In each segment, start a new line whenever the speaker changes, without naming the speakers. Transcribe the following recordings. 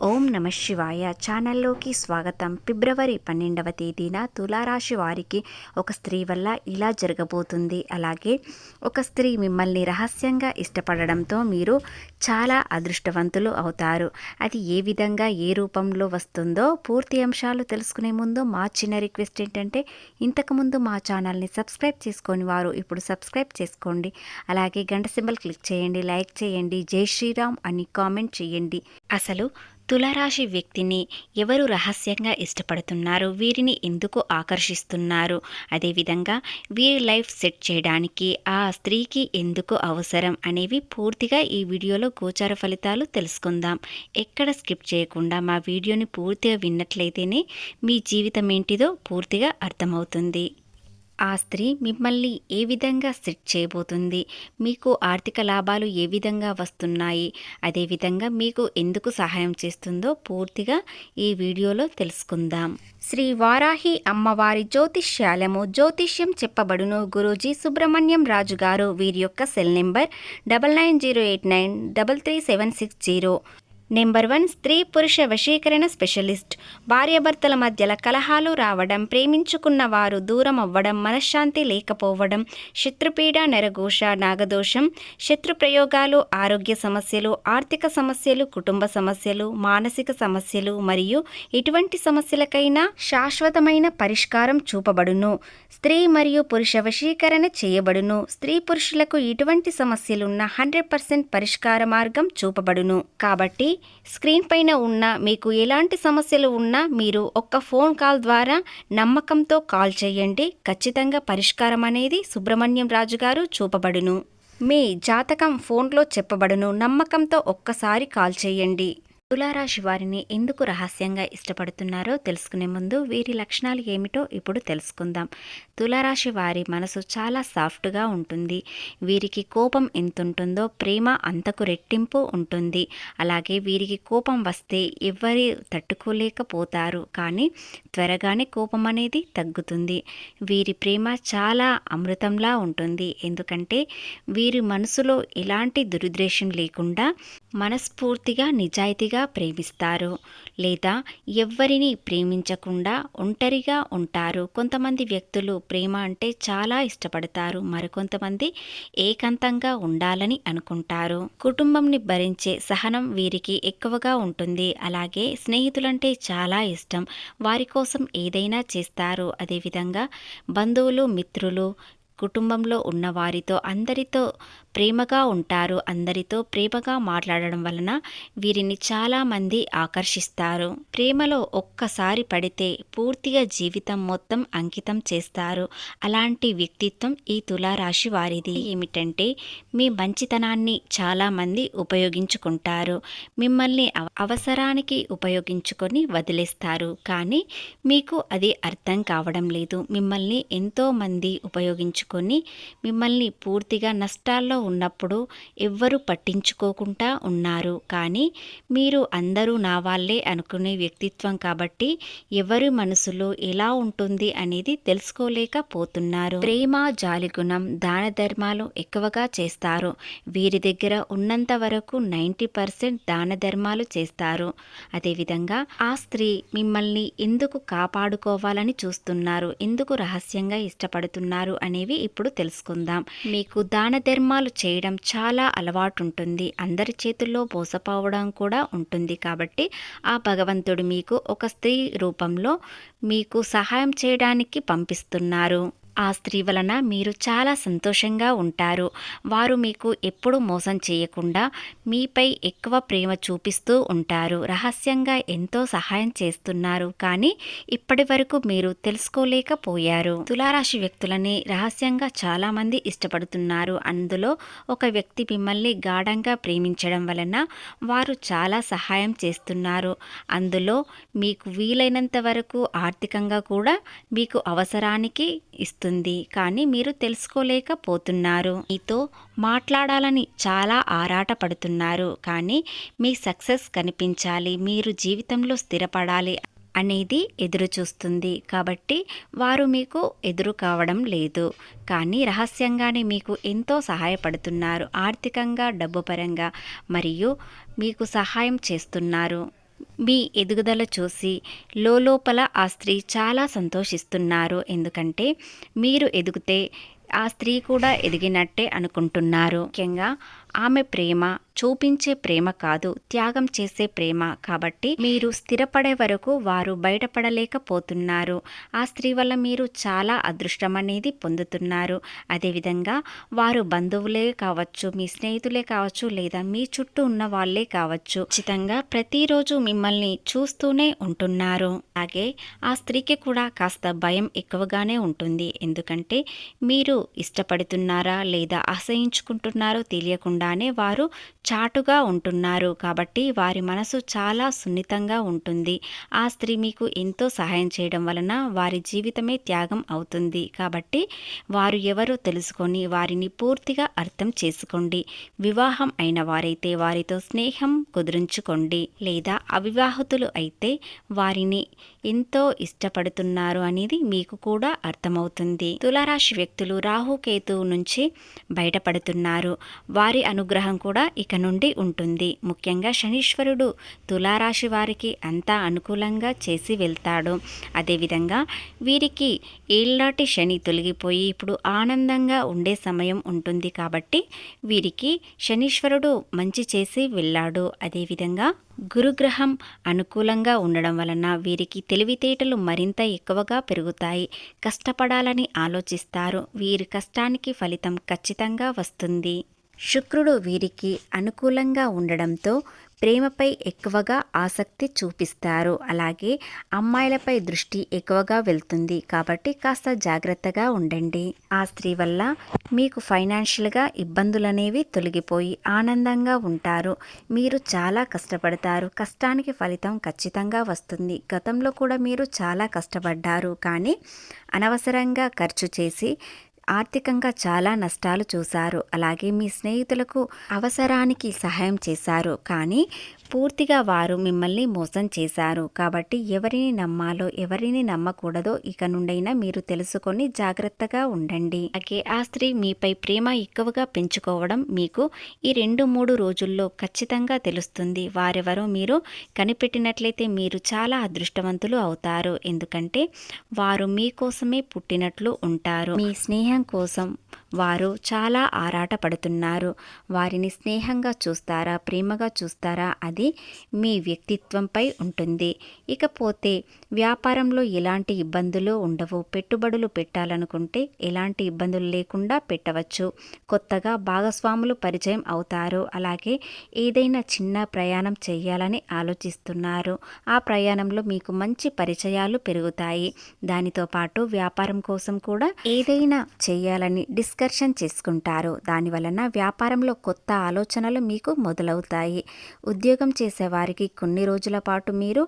ఓం నమ శివాయ ఛానల్లోకి స్వాగతం. ఫిబ్రవరి 12వ తేదీన తులారాశి వారికి ఒక స్త్రీ వల్ల ఇలా జరగబోతుంది. అలాగే ఒక స్త్రీ మిమ్మల్ని రహస్యంగా ఇష్టపడడంతో మీరు చాలా అదృష్టవంతులు అవుతారు. అది ఏ విధంగా ఏ రూపంలో వస్తుందో పూర్తి అంశాలు తెలుసుకునే ముందు మా చిన్న రిక్వెస్ట్ ఏంటంటే, ఇంతకుముందు మా ఛానల్ని సబ్స్క్రైబ్ చేసుకొని వారు ఇప్పుడు సబ్స్క్రైబ్ చేసుకోండి. అలాగే గంట సింబల్ క్లిక్ చేయండి, లైక్ చేయండి, జై శ్రీరామ్ అని కామెంట్ చేయండి. అసలు తులారాశి వ్యక్తిని ఎవరు రహస్యంగా ఇష్టపడుతున్నారు, వీరిని ఎందుకు ఆకర్షిస్తున్నారు, అదేవిధంగా వీరి లైఫ్ సెట్ చేయడానికి ఆ స్త్రీకి ఎందుకు అవసరం అనేవి పూర్తిగా ఈ వీడియోలో గోచార ఫలితాలు తెలుసుకుందాం. ఎక్కడ స్కిప్ చేయకుండా మా వీడియోని పూర్తిగా విన్నట్లయితేనే మీ జీవితం ఏంటిదో పూర్తిగా అర్థమవుతుంది. ఆ స్త్రీ మిమ్మల్ని ఏ విధంగా సెట్ చేయబోతుంది, మీకు ఆర్థిక లాభాలు ఏ విధంగా వస్తున్నాయి, అదేవిధంగా మీకు ఎందుకు సహాయం చేస్తుందో పూర్తిగా ఈ వీడియోలో తెలుసుకుందాం. శ్రీ వారాహి అమ్మవారి జ్యోతిష్యం చెప్పబడును. గురూజీ సుబ్రహ్మణ్యం రాజు గారు. వీరి యొక్క సెల్ నెంబర్ 9908933760. నెంబర్ 1, స్త్రీ పురుష వశీకరణ స్పెషలిస్ట్. భార్యాభర్తల మధ్యల కలహాలు రావడం, ప్రేమించుకున్న వారు దూరం అవ్వడం, మనశ్శాంతి లేకపోవడం, శత్రుపీడ, నరఘోష, నాగదోషం, శత్రు ప్రయోగాలు, ఆరోగ్య సమస్యలు, ఆర్థిక సమస్యలు, కుటుంబ సమస్యలు, మానసిక సమస్యలు మరియు ఎటువంటి సమస్యలకైనా శాశ్వతమైన పరిష్కారం చూపబడును. స్త్రీ మరియు పురుష వశీకరణ చేయబడును. స్త్రీ పురుషులకు ఎటువంటి సమస్యలున్నా 100% పరిష్కార మార్గం చూపబడును. కాబట్టి స్క్రీన్ పైన ఉన్న మీకు ఎలాంటి సమస్యలు ఉన్నా మీరు ఒక్క ఫోన్ కాల్ ద్వారా నమ్మకంతో కాల్ చేయండి. ఖచ్చితంగా పరిష్కారం అనేది సుబ్రహ్మణ్యం రాజు గారు చూపబడును. మీ జాతకం ఫోన్లో చెప్పబడును. నమ్మకంతో ఒక్కసారి కాల్ చేయండి. తులారాశి వారిని ఎందుకు రహస్యంగా ఇష్టపడుతున్నారో తెలుసుకునే ముందు వీరి లక్షణాలు ఏమిటో ఇప్పుడు తెలుసుకుందాం. తులారాశి వారి మనసు చాలా సాఫ్ట్గా ఉంటుంది. వీరికి కోపం ఎంతుంటుందో ప్రేమ అంతకు రెట్టింపు ఉంటుంది. అలాగే వీరికి కోపం వస్తే ఎవరి తట్టుకోలేకపోతారు, కానీ త్వరగానే కోపం అనేది తగ్గుతుంది. వీరి ప్రేమ చాలా అమృతంలా ఉంటుంది. ఎందుకంటే వీరి మనసులో ఎలాంటి దురుద్దేశం లేకుండా మనస్ఫూర్తిగా నిజాయితీగా ప్రేమిస్తారు, లేదా ఎవ్వరిని ప్రేమించకుండా ఒంటరిగా ఉంటారు. కొంతమంది వ్యక్తులు ప్రేమ అంటే చాలా ఇష్టపడతారు, మరికొంతమంది ఏకాంతంగా ఉండాలని అనుకుంటారు. కుటుంబంని భరించే సహనం వీరికి ఎక్కువగా ఉంటుంది. అలాగే స్నేహితులంటే చాలా ఇష్టం, వారి కోసం ఏదైనా చేస్తారు. అదేవిధంగా బంధువులు, మిత్రులు, కుటుంబంలో ఉన్న వారితో అందరితో ప్రేమగా ఉంటారు. అందరితో ప్రేమగా మాట్లాడడం వలన వీరిని చాలామంది ఆకర్షిస్తారు. ప్రేమలో ఒక్కసారి పడితే పూర్తిగా జీవితం మొత్తం అంకితం చేస్తారు. అలాంటి వ్యక్తిత్వం ఈ తులారాశి వారిది. ఏమిటంటే మీ మంచితనాన్ని చాలామంది ఉపయోగించుకుంటారు. మిమ్మల్ని అవసరానికి ఉపయోగించుకొని వదిలేస్తారు, కానీ మీకు అది అర్థం కావడం లేదు. మిమ్మల్ని ఎంతోమంది ఉపయోగించుకొని మిమ్మల్ని పూర్తిగా నష్టాల్లో ఉన్నప్పుడు ఎవ్వరూ పట్టించుకోకుండా ఉన్నారు. కానీ మీరు అందరూ నా వాళ్ళే అనుకునే వ్యక్తిత్వం కాబట్టి ఎవరి మనసులో ఎలా ఉంటుంది అనేది తెలుసుకోలేకపోతున్నారు. ప్రేమ, జాలిగుణం, దాన ధర్మాలు ఎక్కువగా చేస్తారు. వీరి దగ్గర ఉన్నంత వరకు 90% దాన ధర్మాలు చేస్తారు. అదేవిధంగా ఆ స్త్రీ మిమ్మల్ని ఎందుకు కాపాడుకోవాలని చూస్తున్నారు, ఎందుకు రహస్యంగా ఇష్టపడుతున్నారు అనేవి ఇప్పుడు తెలుసుకుందాం. మీకు దాన ధర్మాలు చేయడం చాలా అలవాటు ఉంటుంది. అందరి చేతుల్లో మోసపోవడం కూడా ఉంటుంది. కాబట్టి ఆ భగవంతుడు మీకు ఒక స్త్రీ రూపంలో మీకు సహాయం చేయడానికి పంపిస్తున్నారు. ఆ స్త్రీ వలన మీరు చాలా సంతోషంగా ఉంటారు. వారు మీకు ఎప్పుడూ మోసం చేయకుండా మీపై ఎక్కువ ప్రేమ చూపిస్తూ ఉంటారు. రహస్యంగా ఎంతో సహాయం చేస్తున్నారు, కానీ ఇప్పటి వరకు మీరు తెలుసుకోలేకపోయారు. తులారాశి వ్యక్తులని రహస్యంగా చాలామంది ఇష్టపడుతున్నారు. అందులో ఒక వ్యక్తి మిమ్మల్ని గాఢంగా ప్రేమించడం వలన వారు చాలా సహాయం చేస్తున్నారు. అందులో మీకు వీలైనంత వరకు ఆర్థికంగా కూడా మీకు అవసరానికి ఇస్తుంది, కానీ మీరు తెలుసుకోలేకపోతున్నారు. మీతో మాట్లాడాలని చాలా ఆరాట పడుతున్నారు, కానీ మీ సక్సెస్ కనిపించాలి, మీరు జీవితంలో స్థిరపడాలి అనేది ఎదురు చూస్తుంది. కాబట్టి వారు మీకు ఎదురు కావడం లేదు, కానీ రహస్యంగానే మీకు ఎంతో సహాయపడుతున్నారు. ఆర్థికంగా, డబ్బు పరంగా మరియు మీకు సహాయం చేస్తున్నారు. మీ ఎదుగుదల చూసి లోపల ఆ స్త్రీ చాలా సంతోషిస్తున్నారు. ఎందుకంటే మీరు ఎదిగితే ఆ స్త్రీ కూడా ఎదిగినట్టే అనుకుంటున్నారు. ముఖ్యంగా ఆమె ప్రేమ చూపించే ప్రేమ కాదు, త్యాగం చేసే ప్రేమ. కాబట్టి మీరు స్థిరపడే వరకు వారు బయటపడలేకపోతున్నారు. ఆ స్త్రీ వల్ల మీరు చాలా అదృష్టం అనేది పొందుతున్నారు. అదేవిధంగా వారు బంధువులే కావచ్చు, మీ స్నేహితులే కావచ్చు, లేదా మీ చుట్టూ ఉన్న వాళ్ళే కావచ్చు, ఖచ్చితంగా ప్రతిరోజు మిమ్మల్ని చూస్తూనే ఉంటున్నారు. అలాగే ఆ స్త్రీకి కూడా కాస్త భయం ఎక్కువగానే ఉంటుంది. ఎందుకంటే మీరు ఇష్టపడుతున్నారా లేదా అసహించుకుంటున్నారో తెలియకుండానే వారు చాటుగా ఉంటున్నారు. కాబట్టి వారి మనసు చాలా సున్నితంగా ఉంటుంది. ఆ స్త్రీ మీకు ఎంతో సహాయం చేయడం వలన వారి జీవితమే త్యాగం అవుతుంది. కాబట్టి వారు ఎవరో తెలుసుకొని వారిని పూర్తిగా అర్థం చేసుకోండి. వివాహం అయిన వారైతే వారితో స్నేహం కుదురించుకోండి, లేదా అవివాహితులు అయితే వారిని ఎంతో ఇష్టపడుతున్నారు అనేది మీకు కూడా అర్థమవుతుంది. తులారాశి వ్యక్తులు రాహుకేతువు నుంచి బయటపడుతున్నారు. వారి అనుగ్రహం కూడా ఇక నుండి ఉంటుంది. ముఖ్యంగా శనీశ్వరుడు తులారాశి వారికి అంతా అనుకూలంగా చేసి వెళ్తాడు. అదేవిధంగా వీరికి ఏళ్నాటి శని తొలగిపోయి ఇప్పుడు ఆనందంగా ఉండే సమయం ఉంటుంది. కాబట్టి వీరికి శనీశ్వరుడు మంచి చేసి వెళ్ళాడు. అదేవిధంగా గురుగ్రహం అనుకూలంగా ఉండడం వలన వీరికి తెలివితేటలు మరింత ఎక్కువగా పెరుగుతాయి. కష్టపడాలని ఆలోచిస్తారు. వీరి కష్టానికి ఫలితం ఖచ్చితంగా వస్తుంది. శుక్రుడు వీరికి అనుకూలంగా ఉండడంతో ప్రేమపై ఎక్కువగా ఆసక్తి చూపిస్తారు. అలాగే అమ్మాయిలపై దృష్టి ఎక్కువగా వెళ్తుంది. కాబట్టి కాస్త జాగ్రత్తగా ఉండండి. ఆ స్త్రీ వల్ల మీకు ఫైనాన్షియల్గా ఇబ్బందులనేవి తొలగిపోయి ఆనందంగా ఉంటారు. మీరు చాలా కష్టపడతారు. కష్టానికి ఫలితం ఖచ్చితంగా వస్తుంది. గతంలో కూడా మీరు చాలా కష్టపడ్డారు, కానీ అనవసరంగా ఖర్చు చేసి ఆర్థికంగా చాలా నష్టాలు చూశారు. అలాగే మీ స్నేహితులకు అవసరానికి సహాయం చేశారు, కానీ పూర్తిగా వారు మిమ్మల్ని మోసం చేశారు. కాబట్టి ఎవరిని నమ్మాలో ఎవరిని నమ్మకూడదో ఇక నుండైనా మీరు తెలుసుకొని జాగ్రత్తగా ఉండండి. అలాగే ఆ స్త్రీ మీపై ప్రేమ ఎక్కువగా పెంచుకోవడం మీకు ఈ 2-3 రోజుల్లో ఖచ్చితంగా తెలుస్తుంది. వారెవరో మీరు కనిపెట్టినట్లయితే మీరు చాలా అదృష్టవంతులు అవుతారు. ఎందుకంటే వారు మీకోసమే పుట్టినట్లు ఉంటారు. మీ స్నేహం కోసం వారు చాలా ఆరాటపడుతున్నారు. వారిని స్నేహంగా చూస్తారా, ప్రేమగా చూస్తారా, అది మీ వ్యక్తిత్వంపై ఉంటుంది. ఇకపోతే వ్యాపారంలో ఎలాంటి ఇబ్బందులు ఉండవు. పెట్టుబడులు పెట్టాలనుకుంటే ఎలాంటి ఇబ్బందులు లేకుండా పెట్టవచ్చు. కొత్తగా భాగస్వాములు పరిచయం అవుతారు. అలాగే ఏదైనా చిన్న ప్రయాణం చేయాలని ఆలోచిస్తున్నారు. ఆ ప్రయాణంలో మీకు మంచి పరిచయాలు పెరుగుతాయి. దానితో పాటు వ్యాపారం కోసం కూడా ఏదైనా చేయాలని డిస్కషన్ చేసుకుంటారు. దానివలన వ్యాపారంలో కొత్త ఆలోచనలు మీకు మొదలవుతాయి. ఉద్యోగం చేసేవారికి కొన్ని రోజుల పాటు మీరు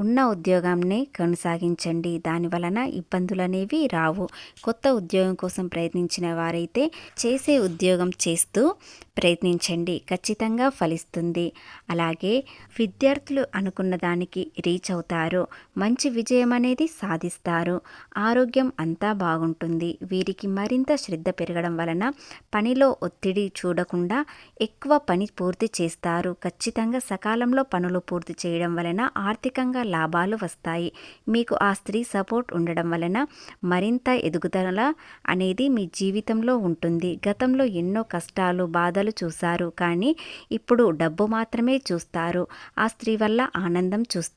ఉన్న ఉద్యోగాన్ని కొనసాగించండి. దానివలన ఇబ్బందులు అనేవి రావు. కొత్త ఉద్యోగం కోసం ప్రయత్నించిన వారైతే చేసే ఉద్యోగం చేస్తూ ప్రయత్నించండి, ఖచ్చితంగా ఫలిస్తుంది. అలాగే విద్యార్థులు అనుకున్న దానికి రీచ్ అవుతారు. మంచి విజయం అనేది సాధిస్తారు. ఆరోగ్యం అంతా బాగుంటుంది. వీరికి మరింత శ్రద్ధ పెరగడం వలన పనిలో ఒత్తిడి చూడకుండా ఎక్కువ పని పూర్తి చేస్తారు. ఖచ్చితంగా సకాలంలో పనులు పూర్తి చేయడం వలన ఆర్థికంగా లాభాలు వస్తాయి. మీకు ఆ స్త్రీ సపోర్ట్ ఉండడం వలన మరింత ఎదుగుదల అనేది మీ జీవితంలో ఉంటుంది. గతంలో ఎన్నో కష్టాలు, బాధలు చూశారు, కానీ ఇప్పుడు డబ్బు మాత్రమే చూస్తారు. ఆ స్త్రీ వల్ల ఆనందం చూస్తారు.